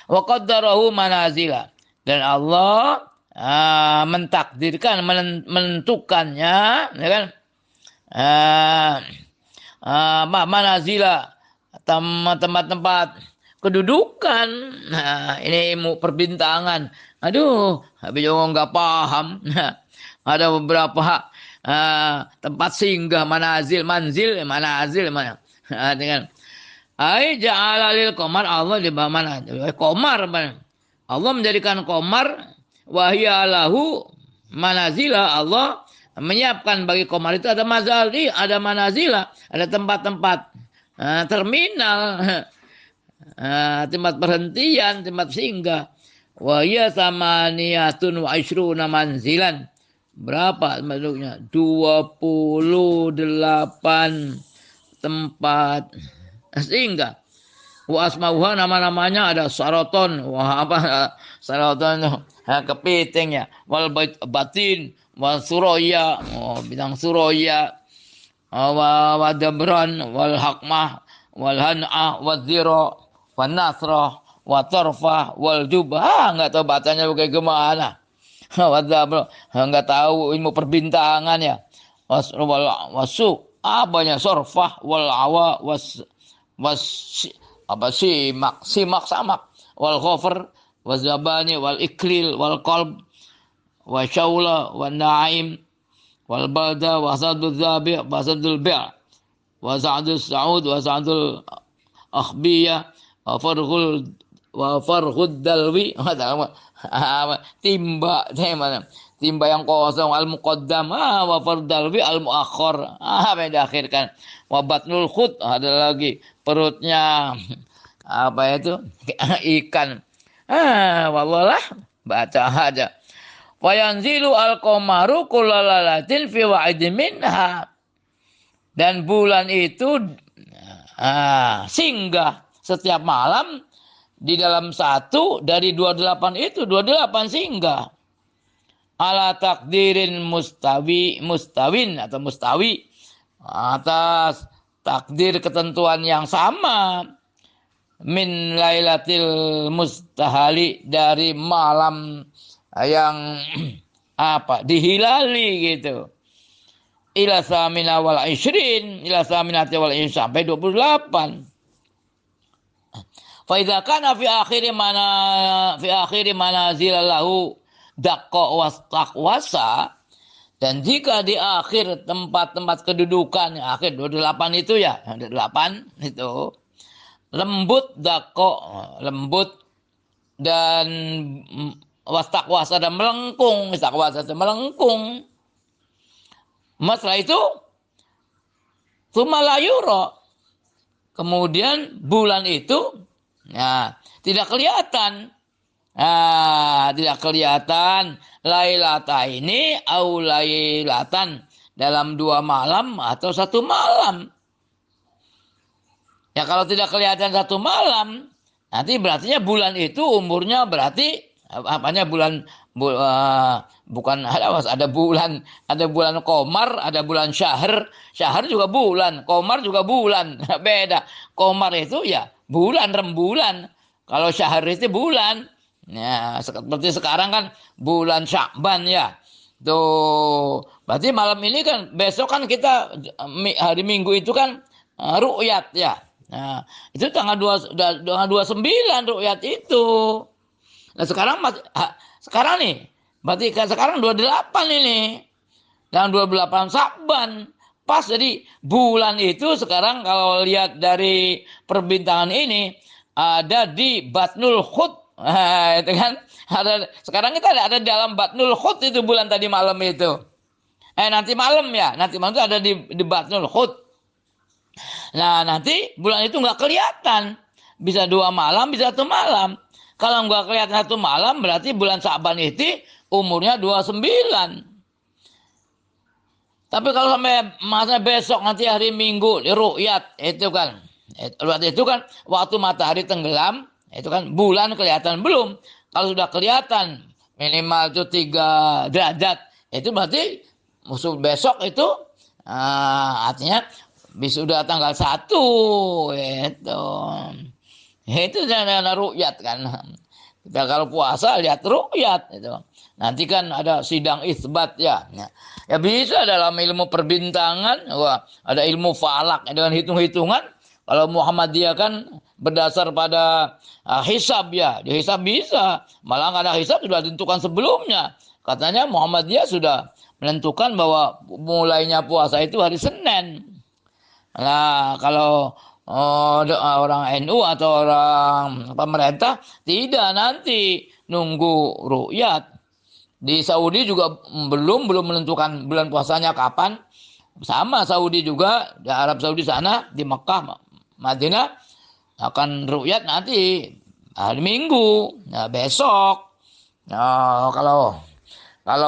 S1: Wa qaddarahu manazila, dan Allah mentakdirkan, menentukannya, ya kan, manazila, tempat-tempat kedudukan. Nah, ini ilmu perbintangan. Aduh, habis juga nggak paham. Ada beberapa tempat singgah, manazil mana. Dengan ja'ala lil qamar, Allah di mana? Qamar. Allah menjadikan qamar wahya lahu manazila. Allah menyiapkan bagi qamar itu ada mazali, ada manazila, ada tempat-tempat terminal, tempat perhentian, tempat singgah. Wa hiya samaniyatun wa ishruna manzilan. Berapa bentuknya? 28 tempat singgah. Wa asmauha, nama-namanya ada saraton. Wah, saraton kepiting ya. Wal batin, wal suraya, bidang suraya. Wa dabran, wal hakmah, wal han'ah, wal zira, wal nasrah, wal tarfah, wal jubah. Enggak tahu bacanya kayak gimana. Enggak tahu ilmu perbintangan ya. Wasu, banyak sorfah, wal awa, simak samak, wal khofr, wal zabani, wal iklil, wal qalb, wal syaula, wal naim, wal balda, wa sadul zabi', wa sadul bi', wa sa'dul sa'ud, wa sa'dul akhbiyah, wa farhud dalwi, timba yang kosong, al muqaddam, wa fardalwi al muakhir, apa yang diakhirkan, wa batnul khut, ada lagi perutnya Apa itu? Ikan. Wallalah baca aja. Fayanzilu al-qamaru kullalalatin fi wa'idin minha. Dan bulan itu singgah setiap malam di dalam satu dari 28 itu, 28 singgah. Ala takdirin mustawin atau mustawi, atas takdir ketentuan yang sama, min lailatil mustahali, dari malam yang dihilali gitu, ila samina wal ishrin, ila saminati wal ishrin, sampai 28. Fa idza kana fi akhiri manazilahu daqqa wastaqwasa, dan jika di akhir tempat-tempat kedudukan, akhir 28 itu ya, 28 itu lembut, daqqa lembut, dan wastaqwasa dan melengkung, wastaqwasa itu melengkung. Setelah itu tsumma la yura, kemudian bulan itu tidak kelihatan. Tidak kelihatan lailata ini au lailatan, dalam 2 malam atau 1 malam. Ya kalau tidak kelihatan 1 malam, nanti berartinya bulan itu umurnya berarti bukan ada bulan komar, ada bulan syahr juga bulan, komar juga bulan. Beda. Komar itu ya bulan, rembulan. Kalau syahr itu bulan. Ya, seperti sekarang kan bulan Sya'ban ya. Tuh, berarti malam ini kan, besok kan kita hari Minggu itu kan ru'yat ya. Nah, itu tanggal 29 ru'yat itu. Nah, sekarang nih, berarti kan sekarang 28 ini. Dan 28 Sya'ban. Pas, jadi bulan itu sekarang kalau lihat dari perbintangan ini ada di Batnul Hud. Itu kan sekarang kita ada dalam Batnul Hud itu bulan tadi malam itu. Nanti malam itu ada di Batnul Hud. Nah, nanti bulan itu nggak kelihatan, bisa 2 malam, bisa 1 malam. Kalau nggak kelihatan 1 malam, berarti bulan Sya'ban itu umurnya 29. Tapi kalau sampai masa besok nanti hari Minggu ru'yat itu kan waktu matahari tenggelam, itu kan bulan kelihatan belum. Kalau sudah kelihatan minimal itu 3 derajat, itu berarti musuh besok itu artinya sudah tanggal 1 itu. Itu jangan ru'yat kan. Kita kalau puasa lihat ru'yat itu. Nanti kan ada sidang isbat ya. Ya bisa dalam ilmu perbintangan, ada ilmu falak dengan hitung-hitungan. Kalau Muhammadiyah kan berdasar pada hisab ya. Di hisab bisa. Malah nggak ada hisab sudah ditentukan sebelumnya. Katanya Muhammadiyah sudah menentukan bahwa mulainya puasa itu hari Senin. Nah, kalau orang NU atau orang pemerintah tidak, nanti nunggu ru'yat. Di Saudi juga belum menentukan bulan puasanya kapan. Sama Saudi juga, di Arab Saudi sana, di Mekah, Madinah akan ru'yat nanti hari Minggu, besok. Kalau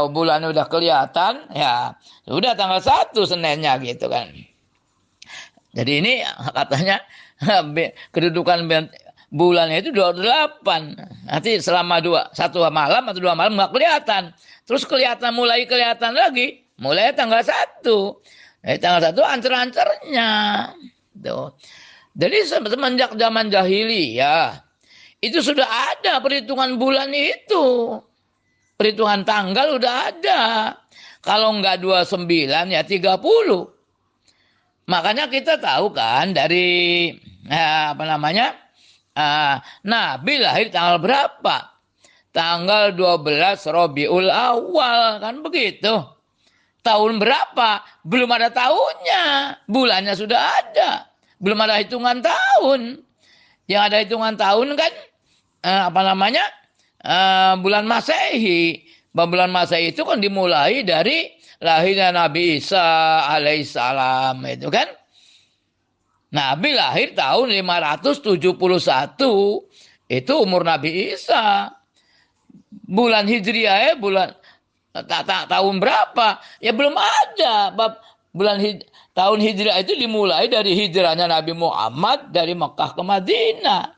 S1: bulan udah kelihatan, ya sudah tanggal 1 Seninnya gitu kan. Jadi ini katanya kedudukan bulannya itu 28. Nanti selama 1 malam atau 2 malam nggak kelihatan. Terus mulai kelihatan lagi, mulai tanggal 1. Tanggal 1 ancer-ancernya. Tuh. Jadi semenjak zaman jahiliyah itu sudah ada perhitungan bulan itu. Perhitungan tanggal udah ada. Kalau enggak 29 ya 30. Makanya kita tahu kan dari Nabi lahir tanggal berapa? Tanggal 12 Rabiul Awal, kan begitu. Tahun berapa? Belum ada tahunnya. Bulannya sudah ada. Belum ada hitungan tahun. Yang ada hitungan tahun kan bulan Masehi. Bulan Masehi itu kan dimulai dari lahirnya Nabi Isa alaihissalam itu kan. Nabi lahir tahun 571. Itu umur Nabi Isa. Bulan Hijriah bulan tahun berapa? Ya belum ada. Tahun Hijriah itu dimulai dari hijrahnya Nabi Muhammad dari Mekah ke Madinah.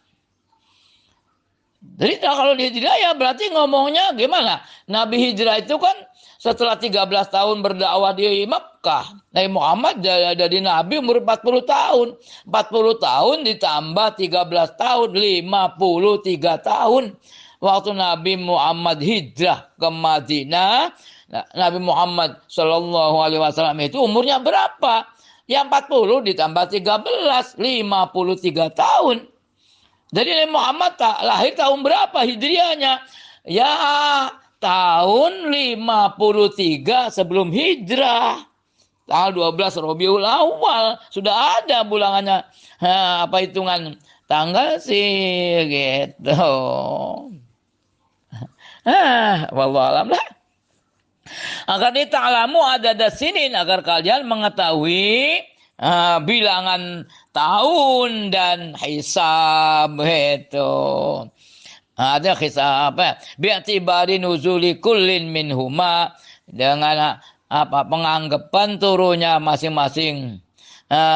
S1: Jadi kalau di hijrah ya berarti ngomongnya gimana? Nabi hijrah itu kan setelah 13 tahun berdakwah di Mekah. Nabi Muhammad jadi Nabi umur 40 tahun. 40 tahun ditambah 13 tahun, 53 tahun. Waktu Nabi Muhammad hijrah ke Madinah, Nabi Muhammad Shallallahu Alaihi Wasallam itu umurnya berapa? Yang 40 ditambah 13, 53 tahun. Jadi Nabi Muhammad lahir tahun berapa hijriahnya? Ya tahun 53 sebelum hijrah. Tanggal 12 Rabiul Awal. Sudah ada bulangannya. Apa hitungan tanggal sih gitu. Wallahualam lah. Agar dita'lamu adada sinin, agar kalian mengetahui bilangan tahun dan hisab itu. Ada hisab apa? Bi'tibari nuzuli kullin minhuma, dengan penganggapan turunnya masing-masing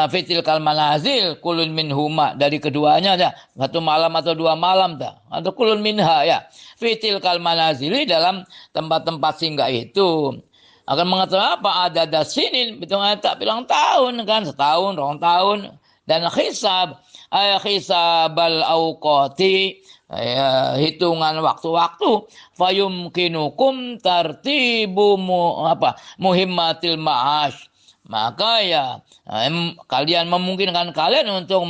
S1: fitil kal manazil kulun minhuma, dari keduanya ada satu malam atau 2 malam atau kulun minha ya fitil kal manazili, dalam tempat-tempat singgah itu akan mengetahui apa ada dasinin, betul tak bilang tahun kan, setahun 2 tahun, dan hisab hisabal auqati, hitungan waktu-waktu, fayumkinukum tartibu muhimmatil ma'ash, maka ya kalian memungkinkan kalian untuk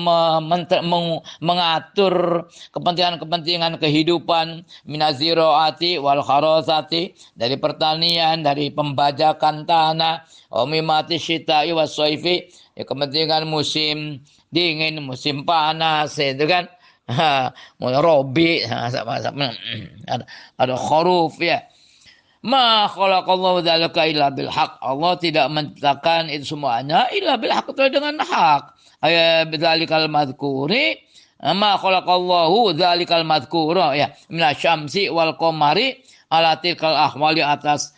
S1: mengatur kepentingan-kepentingan kehidupan, minaziroati wal kharosati, dari pertanian, dari pembajakan tanah, omimati syita'i wasoifi, ya kepentingan musim dingin, musim panas, itu kan, robi, ada khuruf ya. Ma khalaqallahu dzalika illa bil haq. Allah tidak menciptakan itu semuanya illa bil haq, dengan hak. Dzalikal madzkuri, ma khalaqallahu dzalikal madzkura ya minasyamsi wal qamari ala tilkal ahwali, atas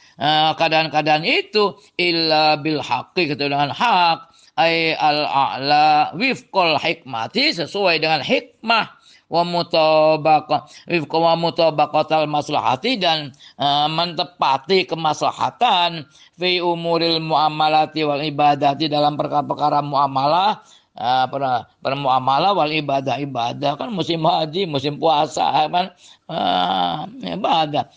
S1: keadaan-keadaan itu illa bil haqqi, dengan hak, ay al a'la wifqal hikmati, sesuai dengan hikmah, wa mutabaqatal maslahati, dan mentepati kemaslahatan, fi umuril muamalati wal ibadati, dalam perkara-perkara muamalah, bermuamalah wal ibadah kan, musim haji, musim puasa kan, ibadah.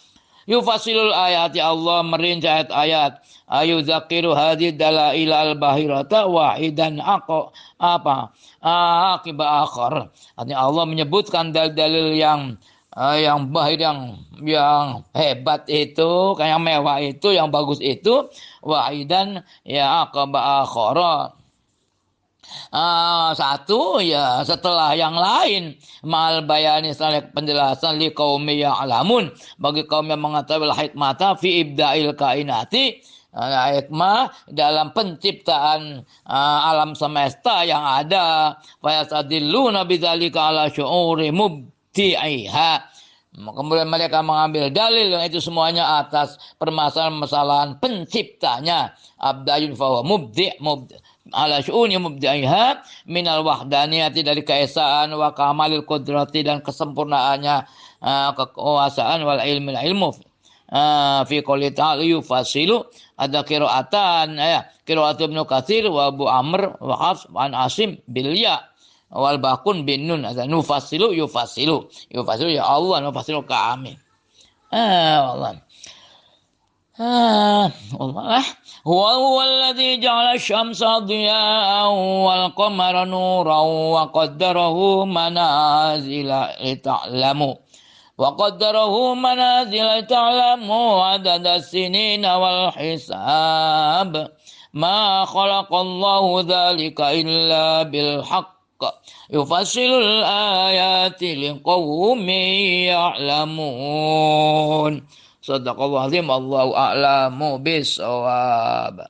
S1: Yufasilul ayati, Allah merinci ayat-ayat, ayu zakiru hadid dalail al bahirata wahidan akibat akhir. Artinya Allah menyebutkan dalil-dalil yang bahir, yang hebat itu, yang mewah itu, yang bagus itu, wahidan ya akibat akhir. Satu ya setelah yang lain, mal bayani, setelah penjelasan, li qaumi ya'lamun, bagi kaum yang mengetahui hikmata fi ibda'il kainati, hikmah dalam penciptaan alam semesta yang ada, fa yasadilluna bidzalika ala syu'uri mubti'iha, kemudian mereka mengambil dalil yang itu semuanya atas permasalahan penciptanya. Abdayun fahuwa mubdi' ala syu'uni mubdi'iha minal wahdaniyati, dari keesaan, wa kamalil qudrati, dan kesempurnaannya kekuasaan, wal ilmu fi qouli ta'ala yufasilu, ada qiraatan qiraatu Ibnu Katsir wa Abu Amr wa Hafs an Asim bil ya wal bakun bin nun, ada nufasilu yufasilu ya Allah, nufasilu kami Allah. Allah huwa alladhi ja'ala asy-syamsa dhiya'an wal qamara nuran wa qaddarahu manazila lita'lamu adada sinina wal hisab ma khalaqallahu dzalika illa bil haqq yufassilul ayati liqaumin ya'lamun. Sadaqallahu azim, Allahu a'lamu bis-shawab.